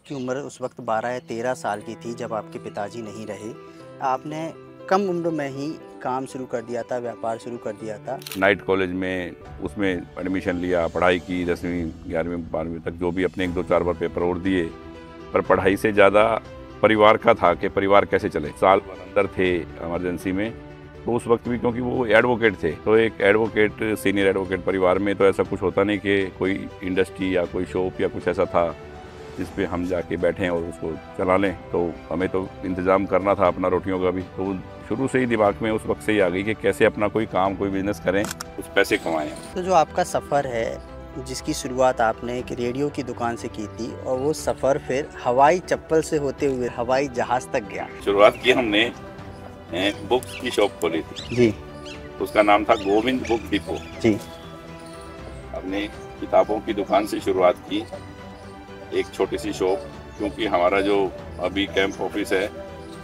आपकी उम्र उस वक्त 12 या 13 साल की थी जब आपके पिताजी नहीं रहे। आपने कम उम्र में ही काम शुरू कर दिया था, व्यापार शुरू कर दिया था। नाइट कॉलेज में उसमें एडमिशन लिया, पढ़ाई की 10वीं 11वीं 12वीं तक, जो भी अपने 1 2 4 बार पेपर और दिए। पर पढ़ाई से ज़्यादा परिवार का था कि परिवार कैसे चले। साल भर अंदर थे इमरजेंसी में, तो उस वक्त भी क्योंकि वो एडवोकेट थे, तो एक एडवोकेट, सीनियर एडवोकेट परिवार में तो ऐसा कुछ होता नहीं कि कोई इंडस्ट्री या कोई शॉप या कुछ ऐसा था जिस पे हम जाके बैठें और उसको चला लें। तो हमें तो इंतज़ाम करना था अपना रोटियों का भी। तो शुरू से ही दिमाग में उस वक्त से ही आ गई कि कैसे अपना कोई काम, कोई बिजनेस करें, कुछ पैसे कमाएं। तो जो आपका सफ़र है, जिसकी शुरुआत आपने एक रेडियो की दुकान से की थी और वो सफ़र फिर हवाई चप्पल से होते हुए हवाई जहाज़ तक गया। शुरुआत की हमने बुक्स की शॉप खोली थी जी उसका नाम था गोविंद बुक डिपो। जी। हमने किताबों की दुकान से शुरुआत की, एक छोटी सी शॉप, क्योंकि हमारा जो अभी कैंप ऑफिस है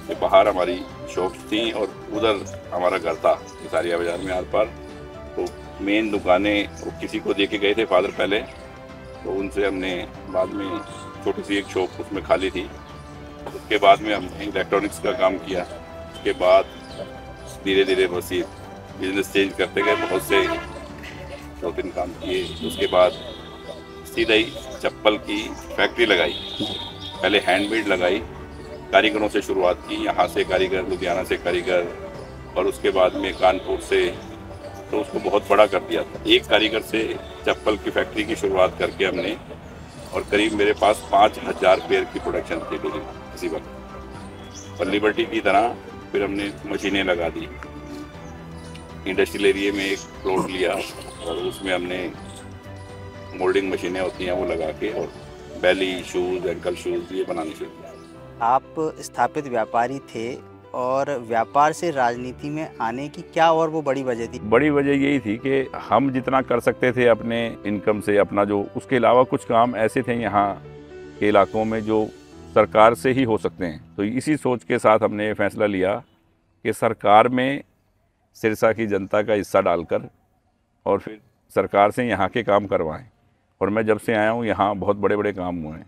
के बाहर हमारी शॉप्स थी और उधर हमारा घर था सारिया बाजार में आर पार। तो मेन दुकानें वो किसी को दे के गए थे फादर पहले, तो उनसे हमने बाद में छोटी सी एक शॉप उसमें खाली थी। उसके बाद में हमने इलेक्ट्रॉनिक्स का काम किया। उसके बाद धीरे धीरे बस ये बिजनेस चेंज करते गए, बहुत से 2-3 काम किए। उसके बाद सीधा ही चप्पल की फैक्ट्री लगाई, पहले हैंडमेड लगाई, कारीगरों से शुरुआत की, यहाँ से कारीगर, लुधियाना से कारीगर, और उसके बाद में कानपुर से। तो उसको बहुत बड़ा कर दिया था। एक कारीगर से चप्पल की फैक्ट्री की शुरुआत करके हमने, और करीब मेरे पास 5000 पेयर की प्रोडक्शन थी डेली इसी वक्त। और लिबर्टी की तरह फिर हमने मशीनें लगा दी। इंडस्ट्रियल एरिया में एक प्लॉट लिया और उसमें हमने मोल्डिंग मशीनें होती हैं वो लगा के, और बैली शूज़, एंकल शूज़ ये बनाने शुरू किया। आप स्थापित व्यापारी थे और व्यापार से राजनीति में आने की क्या और वो बड़ी वजह थी? बड़ी वजह यही थी कि हम जितना कर सकते थे अपने इनकम से, अपना जो, उसके अलावा कुछ काम ऐसे थे यहाँ के इलाकों में जो सरकार से ही हो सकते हैं। तो इसी सोच के साथ हमने ये फैसला लिया कि सरकार में सिरसा की जनता का हिस्सा डालकर और फिर सरकार से यहाँ के काम करवाएं। और मैं जब से आया हूँ यहाँ बहुत बड़े बड़े काम हुए हैं।